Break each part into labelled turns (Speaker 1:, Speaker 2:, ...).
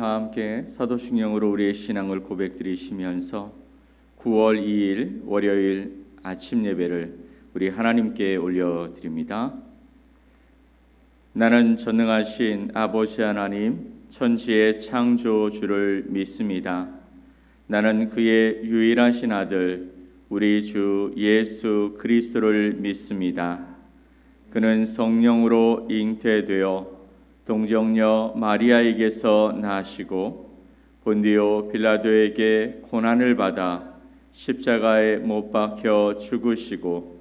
Speaker 1: 다 함께 사도신경으로 우리의 신앙을 고백드리시면서 9월 2일 월요일 아침 예배를 우리 하나님께 올려드립니다. 나는 전능하신 아버지 하나님 천지의 창조주를 믿습니다. 나는 그의 유일하신 아들 우리 주 예수 그리스도를 믿습니다. 그는 성령으로 잉태되어 동정녀 마리아에게서 나시고 본디오 빌라도에게 고난을 받아 십자가에 못 박혀 죽으시고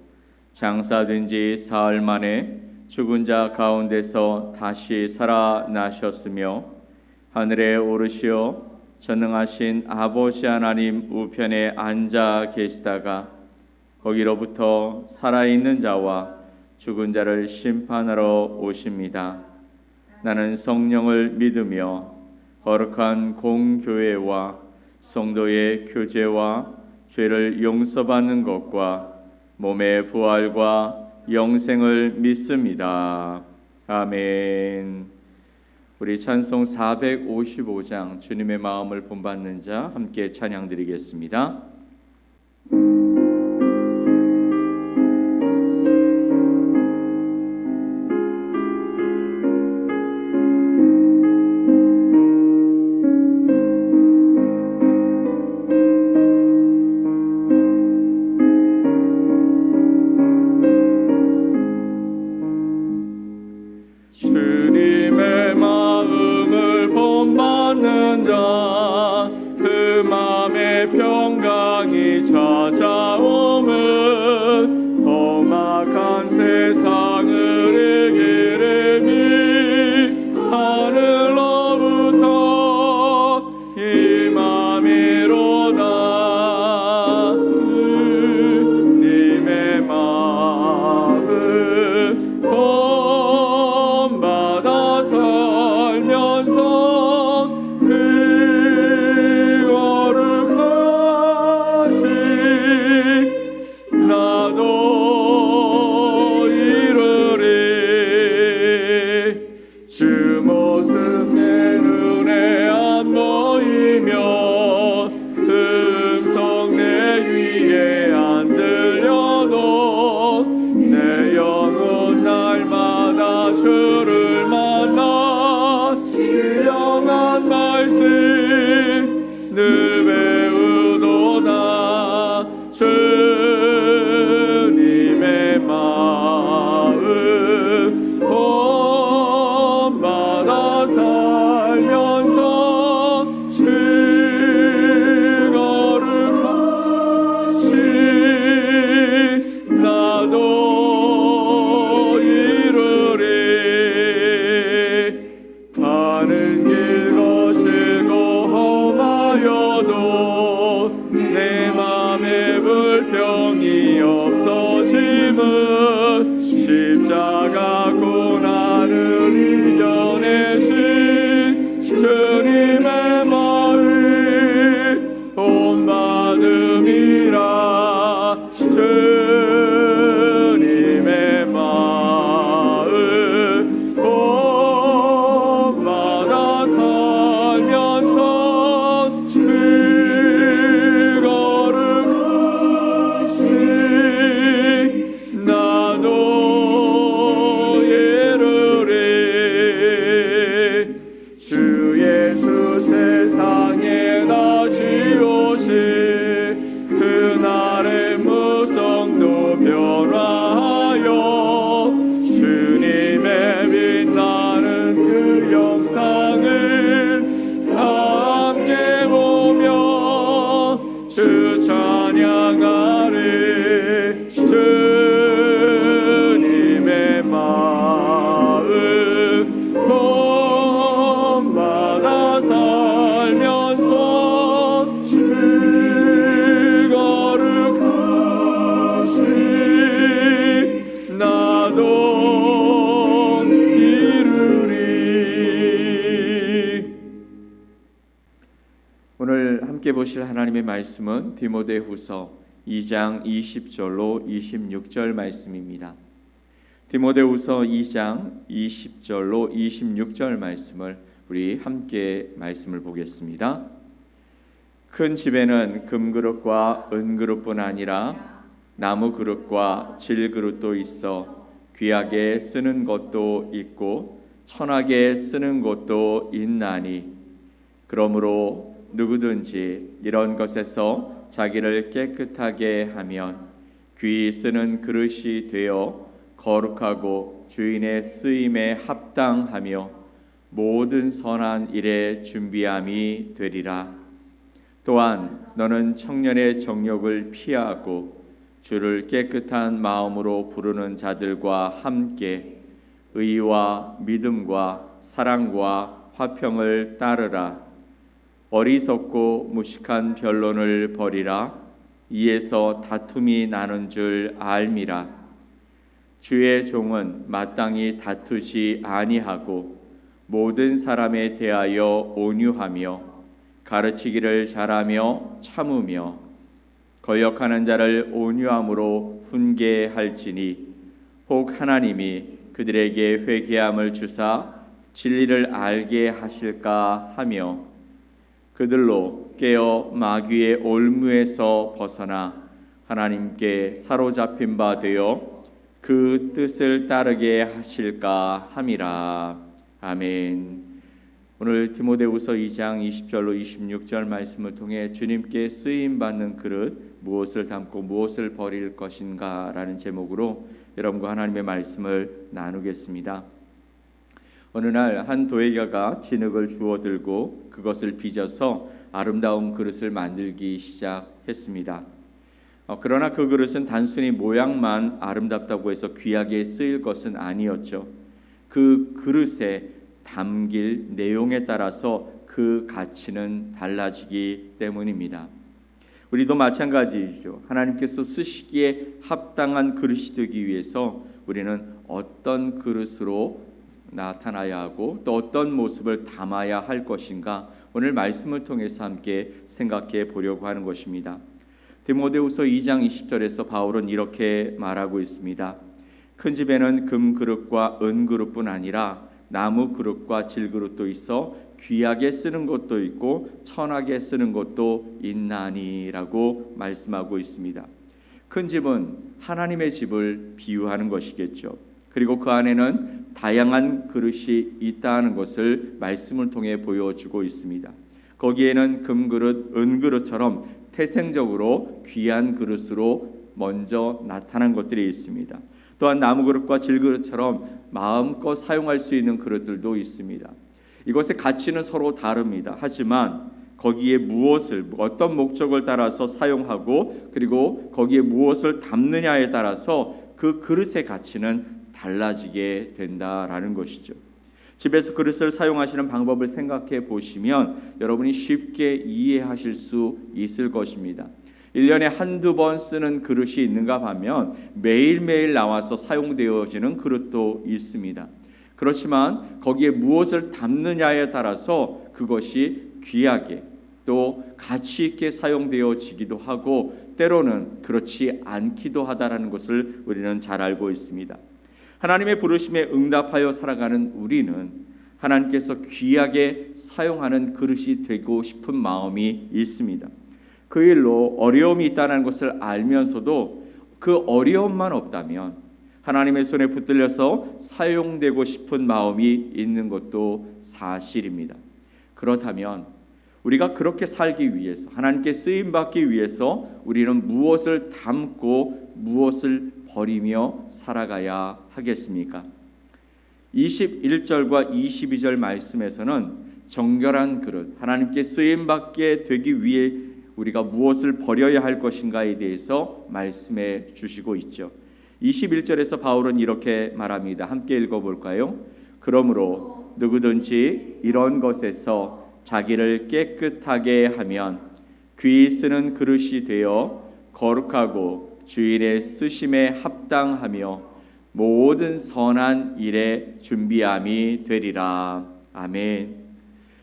Speaker 1: 장사된 지 사흘 만에 죽은 자 가운데서 다시 살아나셨으며 하늘에 오르시어 전능하신 아버지 하나님 우편에 앉아 계시다가 거기로부터 살아있는 자와 죽은 자를 심판하러 오십니다. 나는 성령을 믿으며 거룩한 공교회와 성도의 교제와 죄를 용서받는 것과 몸의 부활과 영생을 믿습니다. 아멘. 우리 찬송 455장 주님의 마음을 본받는 자 함께 찬양 드리겠습니다.
Speaker 2: 주님의 마음을 본받는 자, 그 마음에 평강이 찾아오면 험악한 세상을 이기리니 하늘로부터 임함이로다. 주님의 마음 본받아 살면서 그 거룩하신 나도 이루리. 주 모습 내 눈에 안 보이며 음성 내 귀에 안 들려도 내 영혼 날마다 주를 만나 신령한 말씀 늘 배우도다. 주님의 마음 본받아 살면서 주 거룩하신 나도 이루리. 가는 길 거칠고 험하여도 내 맘에 불평이 없어짐은 십자가 고난을 이겨내신 주님의 마음 본받음이라. 주님의 마음 본받아 살면서 주 거룩하신 나도 이루리. 주 예수 세상에 다시 오실 그날의 무성도 변화하여 주님의 빛나는 그 영상을 함께 보며 주 찬양하리. 주님의 마음 본받아 살면서 주 거룩하신 나도 이루리.
Speaker 1: 오늘 함께 보실 하나님의 말씀은 디모데후서 2장 20절로 26절 말씀입니다. 디모데후서 2장 20절로 26절 말씀을 우리 함께 말씀을 보겠습니다. 큰 집에는 금그릇과 은그릇뿐 아니라 나무 그릇과 질그릇도 있어 귀하게 쓰는 것도 있고 천하게 쓰는 것도 있나니 그러므로 누구든지 이런 것에서 자기를 깨끗하게 하면 귀히 쓰는 그릇이 되어 거룩하고 주인의 쓰임에 합당하며 모든 선한 일에 준비함이 되리라. 또한 너는 청년의 정욕을 피하고 주를 깨끗한 마음으로 부르는 자들과 함께 의와 믿음과 사랑과 화평을 따르라. 어리석고 무식한 변론을 버리라. 이에서 다툼이 나는 줄 알미라. 주의 종은 마땅히 다투지 아니하고 모든 사람에 대하여 온유하며 가르치기를 잘하며 참으며 거역하는 자를 온유함으로 훈계할지니 혹 하나님이 그들에게 회개함을 주사 진리를 알게 하실까 하며 그들로 깨어 마귀의 올무에서 벗어나 하나님께 사로잡힌 바 되어 그 뜻을 따르게 하실까 함이라. 아멘. 오늘 디모데후서 2장 20절로 26절 말씀을 통해 주님께 쓰임 받는 그릇 무엇을 담고 무엇을 버릴 것인가 라는 제목으로 여러분과 하나님의 말씀을 나누겠습니다. 어느 날 한 도예가가 진흙을 주워 들고 그것을 빚어서 아름다운 그릇을 만들기 시작했습니다. 그러나 그 그릇은 단순히 모양만 아름답다고 해서 귀하게 쓰일 것은 아니었죠. 그 그릇에 담길 내용에 따라서 그 가치는 달라지기 때문입니다. 우리도 마찬가지이죠. 하나님께서 쓰시기에 합당한 그릇이 되기 위해서 우리는 어떤 그릇으로 나타나야 하고 또 어떤 모습을 담아야 할 것인가 오늘 말씀을 통해서 함께 생각해 보려고 하는 것입니다. 디모데후서 2장 20절에서 바울은 이렇게 말하고 있습니다. 큰 집에는 금그릇과 은그릇뿐 아니라 나무 그릇과 질그릇도 있어 귀하게 쓰는 것도 있고 천하게 쓰는 것도 있나니라고 말씀하고 있습니다. 큰 집은 하나님의 집을 비유하는 것이겠죠. 그리고 그 안에는 다양한 그릇이 있다는 것을 말씀을 통해 보여주고 있습니다. 거기에는 금그릇, 은그릇처럼 태생적으로 귀한 그릇으로 먼저 나타난 것들이 있습니다. 또한 나무 그릇과 질그릇처럼 마음껏 사용할 수 있는 그릇들도 있습니다. 이것의 가치는 서로 다릅니다. 하지만 거기에 무엇을 어떤 목적을 따라서 사용하고 그리고 거기에 무엇을 담느냐에 따라서 그 그릇의 가치는 달라지게 된다라는 것이죠. 집에서 그릇을 사용하시는 방법을 생각해 보시면 여러분이 쉽게 이해하실 수 있을 것입니다. 1년에 한두 번 쓰는 그릇이 있는가 하면 매일매일 나와서 사용되어지는 그릇도 있습니다. 그렇지만 거기에 무엇을 담느냐에 따라서 그것이 귀하게 또 가치 있게 사용되어지기도 하고 때로는 그렇지 않기도 하다라는 것을 우리는 잘 알고 있습니다. 하나님의 부르심에 응답하여 살아가는 우리는 하나님께서 귀하게 사용하는 그릇이 되고 싶은 마음이 있습니다. 그 일로 어려움이 있다는 것을 알면서도 그 어려움만 없다면 하나님의 손에 붙들려서 사용되고 싶은 마음이 있는 것도 사실입니다. 그렇다면 우리가 그렇게 살기 위해서 하나님께 쓰임받기 위해서 우리는 무엇을 담고 무엇을 버리며 살아가야 하겠습니까? 21절과 22절 말씀에서는 정결한 그릇, 하나님께 쓰임받게 되기 위해 우리가 무엇을 버려야 할 것인가에 대해서 말씀해 주시고 있죠. 21절에서 바울은 이렇게 말합니다. 함께 읽어볼까요? 그러므로 누구든지 이런 것에서 자기를 깨끗하게 하면 귀히 쓰는 그릇이 되어 거룩하고 주인의 쓰심에 합당하며 모든 선한 일에 준비함이 되리라. 아멘.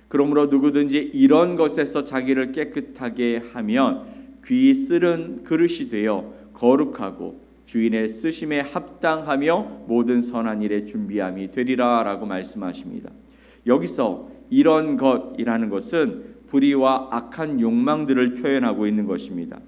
Speaker 1: 그러므로 누구든지 이런 것에서 자기를 깨끗하게 하면 귀히 쓰는 그릇이 되어 거룩하고 주인의 쓰심에 합당하며 모든 선한 일에 준비함이 되리라 라고 말씀하십니다. 여기서 이런 것이라는 것은 불의와 악한 욕망들을 표현하고 있는 것입니다.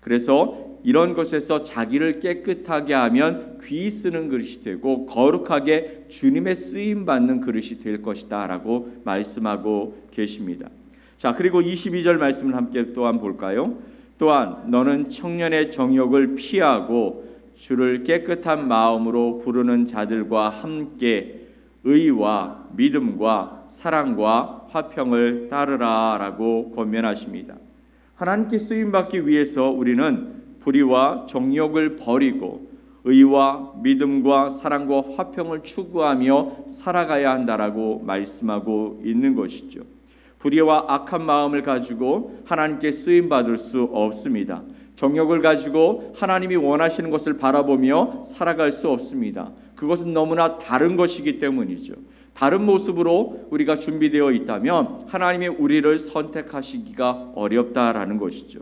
Speaker 1: 그래서 이런 것에서 자기를 깨끗하게 하면 귀히 쓰는 그릇이 되고 거룩하게 주님의 쓰임 받는 그릇이 될 것이다 라고 말씀하고 계십니다. 자, 그리고 22절 말씀을 함께 또한 볼까요? 또한 너는 청년의 정욕을 피하고 주를 깨끗한 마음으로 부르는 자들과 함께 의와 믿음과 사랑과 화평을 따르라 라고 권면하십니다. 하나님께 쓰임받기 위해서 우리는 불의와 정욕을 버리고 의와 믿음과 사랑과 화평을 추구하며 살아가야 한다라고 말씀하고 있는 것이죠. 불의와 악한 마음을 가지고 하나님께 쓰임받을 수 없습니다. 정욕을 가지고 하나님이 원하시는 것을 바라보며 살아갈 수 없습니다. 그것은 너무나 다른 것이기 때문이죠. 다른 모습으로 우리가 준비되어 있다면 하나님이 우리를 선택하시기가 어렵다라는 것이죠.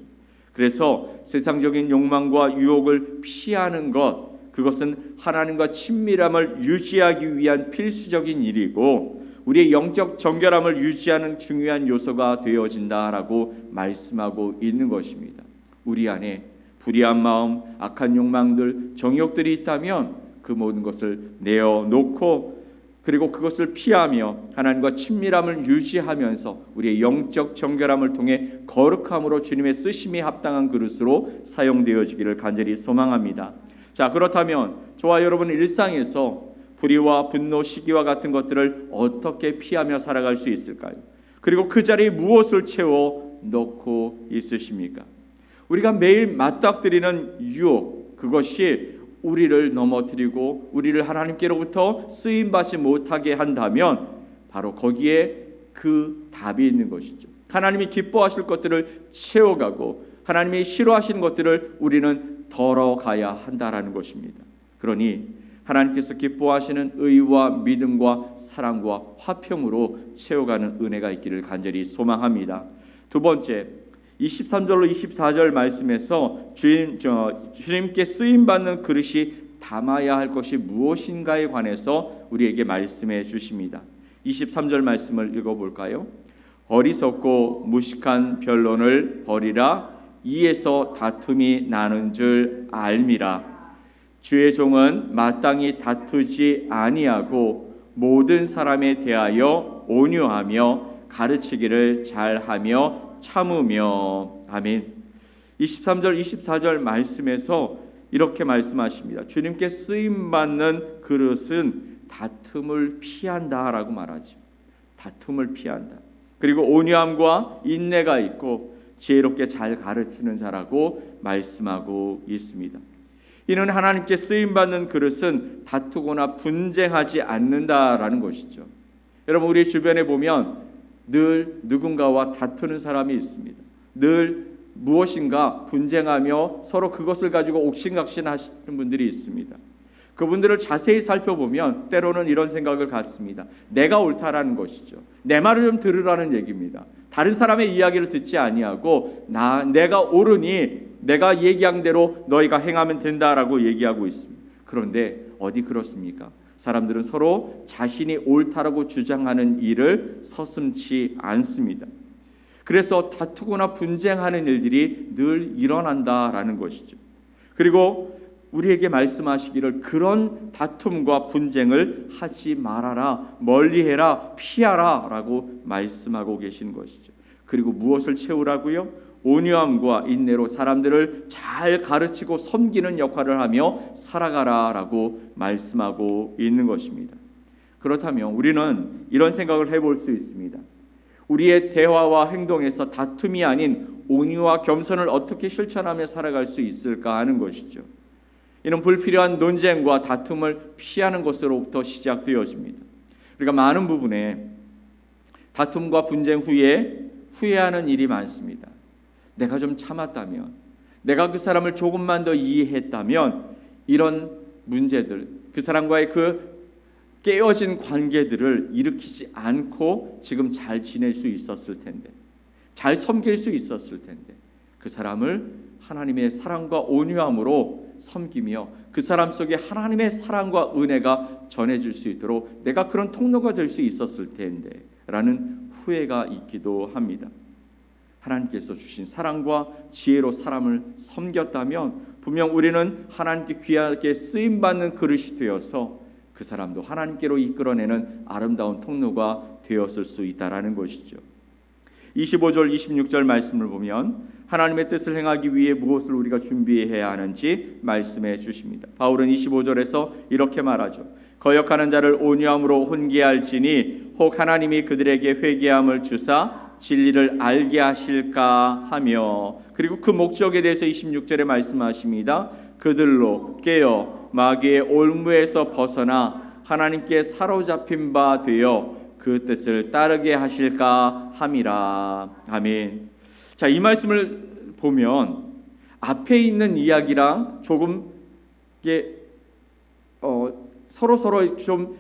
Speaker 1: 그래서 세상적인 욕망과 유혹을 피하는 것, 그것은 하나님과 친밀함을 유지하기 위한 필수적인 일이고 우리의 영적 정결함을 유지하는 중요한 요소가 되어진다라고 말씀하고 있는 것입니다. 우리 안에 불의한 마음, 악한 욕망들, 정욕들이 있다면 그 모든 것을 내어놓고 그리고 그것을 피하며 하나님과 친밀함을 유지하면서 우리의 영적 정결함을 통해 거룩함으로 주님의 쓰심이 합당한 그릇으로 사용되어지기를 간절히 소망합니다. 자, 그렇다면 저와 여러분 일상에서 불의와 분노, 시기와 같은 것들을 어떻게 피하며 살아갈 수 있을까요? 그리고 그 자리에 무엇을 채워 넣고 있으십니까? 우리가 매일 맞닥뜨리는 유혹, 그것이 우리를 넘어뜨리고 우리를 하나님께로부터 쓰임받지 못하게 한다면 바로 거기에 그 답이 있는 것이죠. 하나님이 기뻐하실 것들을 채워가고 하나님이 싫어하시는 것들을 우리는 덜어가야 한다라는 것입니다. 그러니 하나님께서 기뻐하시는 의와 믿음과 사랑과 화평으로 채워가는 은혜가 있기를 간절히 소망합니다. 두 번째, 23절로 24절 말씀에서 주님께 쓰임받는 그릇이 담아야 할 것이 무엇인가에 관해서 우리에게 말씀해 주십니다. 23절 말씀을 읽어볼까요? 어리석고 무식한 변론을 버리라. 이에서 다툼이 나는 줄 알미라. 주의 종은 마땅히 다투지 아니하고 모든 사람에 대하여 온유하며 가르치기를 잘하며 참으며. 아멘. 23절 24절 말씀에서 이렇게 말씀하십니다. 주님께 쓰임받는 그릇은 다툼을 피한다라고 말하죠. 다툼을 피한다. 그리고 온유함과 인내가 있고 지혜롭게 잘 가르치는 자라고 말씀하고 있습니다. 이는 하나님께 쓰임받는 그릇은 다투거나 분쟁하지 않는다라는 것이죠. 여러분, 우리 주변에 보면 늘 누군가와 다투는 사람이 있습니다. 늘 무엇인가 분쟁하며 서로 그것을 가지고 옥신각신하시는 분들이 있습니다. 그분들을 자세히 살펴보면 때로는 이런 생각을 갖습니다. 내가 옳다라는 것이죠. 내 말을 좀 들으라는 얘기입니다. 다른 사람의 이야기를 듣지 아니하고 내가 옳으니 내가 얘기한 대로 너희가 행하면 된다라고 얘기하고 있습니다. 그런데 어디 그렇습니까? 사람들은 서로 자신이 옳다라고 주장하는 일을 서슴지 않습니다. 그래서 다투거나 분쟁하는 일들이 늘 일어난다라는 것이죠. 그리고 우리에게 말씀하시기를 그런 다툼과 분쟁을 하지 말아라, 멀리해라, 피하라 라고 말씀하고 계신 것이죠. 그리고 무엇을 채우라고요? 온유함과 인내로 사람들을 잘 가르치고 섬기는 역할을 하며 살아가라 라고 말씀하고 있는 것입니다. 그렇다면 우리는 이런 생각을 해볼 수 있습니다. 우리의 대화와 행동에서 다툼이 아닌 온유와 겸손을 어떻게 실천하며 살아갈 수 있을까 하는 것이죠. 이는 불필요한 논쟁과 다툼을 피하는 것으로부터 시작되어집니다. 우리가 많은 부분에 다툼과 분쟁 후에 후회하는 일이 많습니다. 내가 좀 참았다면, 내가 그 사람을 조금만 더 이해했다면 이런 문제들, 그 사람과의 그 깨어진 관계들을 일으키지 않고 지금 잘 지낼 수 있었을 텐데, 잘 섬길 수 있었을 텐데, 그 사람을 하나님의 사랑과 온유함으로 섬기며 그 사람 속에 하나님의 사랑과 은혜가 전해질 수 있도록 내가 그런 통로가 될 수 있었을 텐데 라는 후회가 있기도 합니다. 하나님께서 주신 사랑과 지혜로 사람을 섬겼다면 분명 우리는 하나님께 귀하게 쓰임받는 그릇이 되어서 그 사람도 하나님께로 이끌어내는 아름다운 통로가 되었을 수 있다라는 것이죠. 25절 26절 말씀을 보면 하나님의 뜻을 행하기 위해 무엇을 우리가 준비해야 하는지 말씀해 주십니다. 바울은 25절에서 이렇게 말하죠. 거역하는 자를 온유함으로 훈계할지니 혹 하나님이 그들에게 회개함을 주사 진리를 알게 하실까 하며, 그리고 그 목적에 대해서 26절에 말씀하십니다. 그들로 깨어 마귀의 올무에서 벗어나 하나님께 사로잡힌 바 되어 그 뜻을 따르게 하실까 함이라. 아멘. 자, 이 말씀을 보면 앞에 있는 이야기랑 조금 이게 서로 좀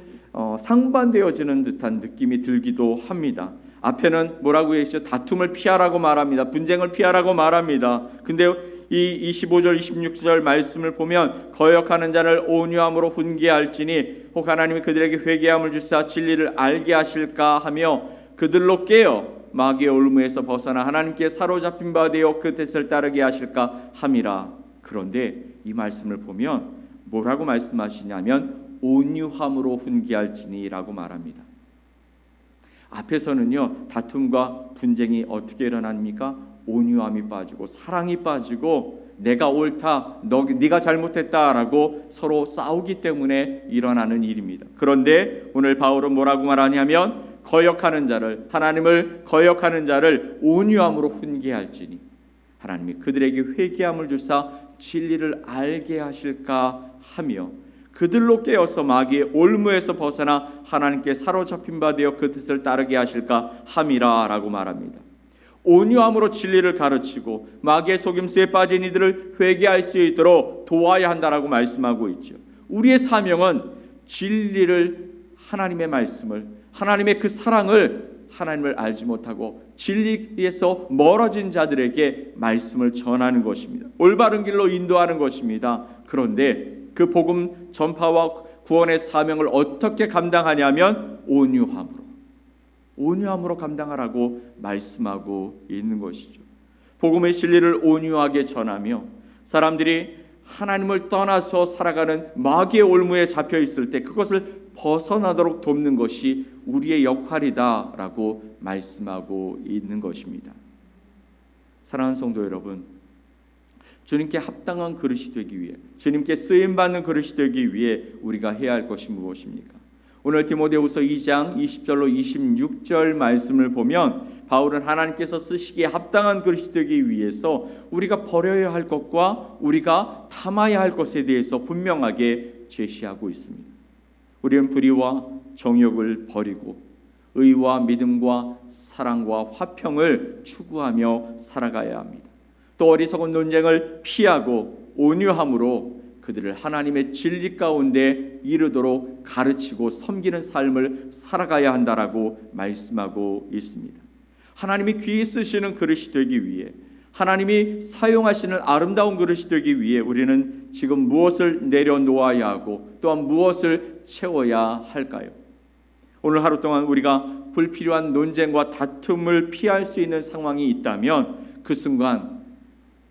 Speaker 1: 상반되어지는 듯한 느낌이 들기도 합니다. 앞에는 뭐라고 했죠? 다툼을 피하라고 말합니다. 분쟁을 피하라고 말합니다. 근데 이 25절 26절 말씀을 보면 거역하는 자를 온유함으로 훈계할지니 혹 하나님이 그들에게 회개함을 주사 진리를 알게 하실까 하며 그들로 깨어 마귀의 올무에서 벗어나 하나님께 사로잡힌 바 되어 그 뜻을 따르게 하실까 함이라. 그런데 이 말씀을 보면 뭐라고 말씀하시냐면 온유함으로 훈계할지니라고 말합니다. 앞에서는요, 다툼과 분쟁이 어떻게 일어납니까? 온유함이 빠지고 사랑이 빠지고 내가 옳다, 네가 잘못했다라고 서로 싸우기 때문에 일어나는 일입니다. 그런데 오늘 바울은 뭐라고 말하냐면 거역하는 자를, 하나님을 거역하는 자를 온유함으로 훈계할지니 하나님이 그들에게 회개함을 주사 진리를 알게 하실까 하며 그들로 깨어서 마귀의 올무에서 벗어나 하나님께 사로잡힌 바 되어 그 뜻을 따르게 하실까 함이라 라고 말합니다. 온유함으로 진리를 가르치고 마귀의 속임수에 빠진 이들을 회개할 수 있도록 도와야 한다라고 말씀하고 있죠. 우리의 사명은 진리를, 하나님의 말씀을, 하나님의 그 사랑을, 하나님을 알지 못하고 진리에서 멀어진 자들에게 말씀을 전하는 것입니다. 올바른 길로 인도하는 것입니다. 그런데 그 복음 전파와 구원의 사명을 어떻게 감당하냐면 온유함으로 감당하라고 말씀하고 있는 것이죠. 복음의 진리를 온유하게 전하며 사람들이 하나님을 떠나서 살아가는 마귀의 올무에 잡혀 있을 때 그것을 벗어나도록 돕는 것이 우리의 역할이다라고 말씀하고 있는 것입니다. 사랑하는 성도 여러분, 주님께 합당한 그릇이 되기 위해, 주님께 쓰임받는 그릇이 되기 위해 우리가 해야 할 것이 무엇입니까? 오늘 디모데후서 2장 20절로 26절 말씀을 보면 바울은 하나님께서 쓰시기에 합당한 그릇이 되기 위해서 우리가 버려야 할 것과 우리가 담아야 할 것에 대해서 분명하게 제시하고 있습니다. 우리는 불의와 정욕을 버리고 의와 믿음과 사랑과 화평을 추구하며 살아가야 합니다. 또 어리석은 논쟁을 피하고 온유함으로 그들을 하나님의 진리 가운데 이르도록 가르치고 섬기는 삶을 살아가야 한다라고 말씀하고 있습니다. 하나님이 귀히 쓰시는 그릇이 되기 위해, 하나님이 사용하시는 아름다운 그릇이 되기 위해 우리는 지금 무엇을 내려놓아야 하고 또한 무엇을 채워야 할까요? 오늘 하루 동안 우리가 불필요한 논쟁과 다툼을 피할 수 있는 상황이 있다면 그 순간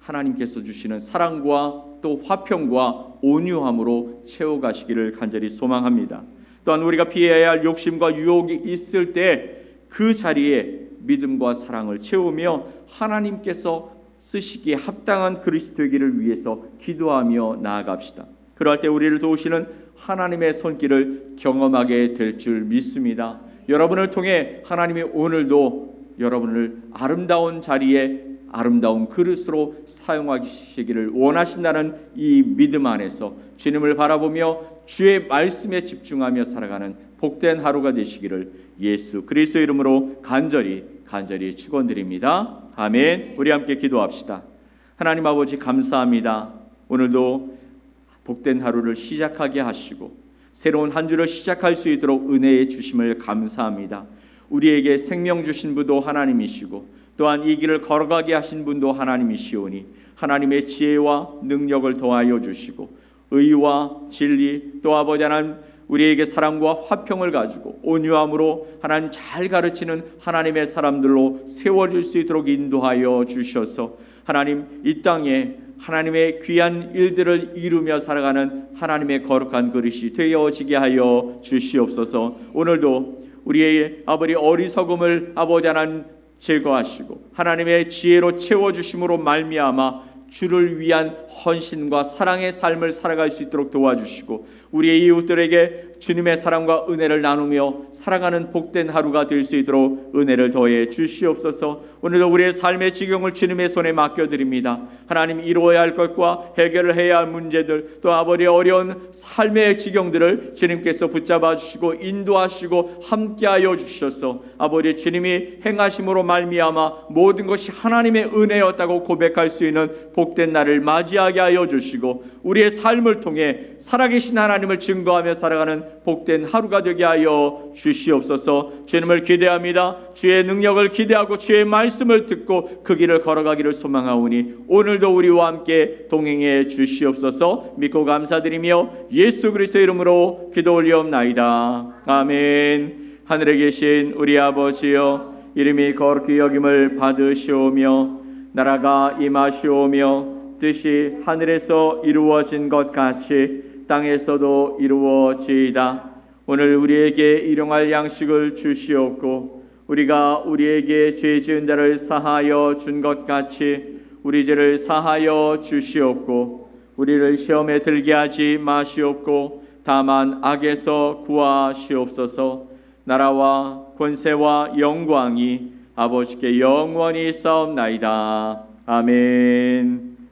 Speaker 1: 하나님께서 주시는 사랑과 또 화평과 온유함으로 채워가시기를 간절히 소망합니다. 또한 우리가 피해야 할 욕심과 유혹이 있을 때 그 자리에 믿음과 사랑을 채우며 하나님께서 쓰시기에 합당한 그릇이 되기를 위해서 기도하며 나아갑시다. 그럴 때 우리를 도우시는 하나님의 손길을 경험하게 될 줄 믿습니다. 여러분을 통해 하나님이 오늘도 여러분을 아름다운 자리에 아름다운 그릇으로 사용하시기를 원하신다는 이 믿음 안에서 주님을 바라보며 주의 말씀에 집중하며 살아가는 복된 하루가 되시기를 예수 그리스도 이름으로 간절히 축원드립니다. 아멘. 우리 함께 기도합시다. 하나님 아버지 감사합니다. 오늘도 복된 하루를 시작하게 하시고 새로운 한 주를 시작할 수 있도록 은혜의 주심을 감사합니다. 우리에게 생명 주신 분도 하나님이시고 또한 이 길을 걸어가게 하신 분도 하나님이시오니 하나님의 지혜와 능력을 더하여 주시고 의와 진리 또 아버지 하나님 우리에게 사랑과 화평을 가지고 온유함으로 하나님 잘 가르치는 하나님의 사람들로 세워질 수 있도록 인도하여 주셔서 하나님 이 땅에 하나님의 귀한 일들을 이루며 살아가는 하나님의 거룩한 그릇이 되어지게 하여 주시옵소서. 오늘도 우리의 아버지 어리석음을 아버지 하나님 제거하시고 하나님의 지혜로 채워주심으로 말미암아 주를 위한 헌신과 사랑의 삶을 살아갈 수 있도록 도와주시고 우리의 이웃들에게 주님의 사랑과 은혜를 나누며 살아가는 복된 하루가 될 수 있도록 은혜를 더해 주시옵소서. 오늘도 우리의 삶의 지경을 주님의 손에 맡겨드립니다. 하나님 이루어야 할 것과 해결을 해야 할 문제들 또 아버지의 어려운 삶의 지경들을 주님께서 붙잡아 주시고 인도하시고 함께하여 주셔서 아버지 주님이 행하심으로 말미암아 모든 것이 하나님의 은혜였다고 고백할 수 있는 복된 날을 맞이하게 하여 주시고 우리의 삶을 통해 살아계신 하나님을 증거하며 살아가는 복된 하루가 되게 하여 주시옵소서. 주님을 기대합니다. 주의 능력을 기대하고 주의 말씀을 듣고 그 길을 걸어가기를 소망하오니 오늘도 우리와 함께 동행해 주시옵소서. 믿고 감사드리며 예수 그리스도의 이름으로 기도 올리옵나이다. 아멘. 하늘에 계신 우리 아버지여 이름이 거룩히 여김을 받으시오며 나라가 임하시오며 뜻이 하늘에서 이루어진 것 같이 땅에서도 이루어지이다. 오늘 우리에게 일용할 양식을 주시옵고 우리가 우리에게 죄 지은 자를 사하여 준 것 같이 우리 죄를 사하여 주시옵고 우리를 시험에 들게 하지 마시옵고 다만 악에서 구하시옵소서. 나라와 권세와 영광이 아버지께 영원히 있사옵나이다. 아멘.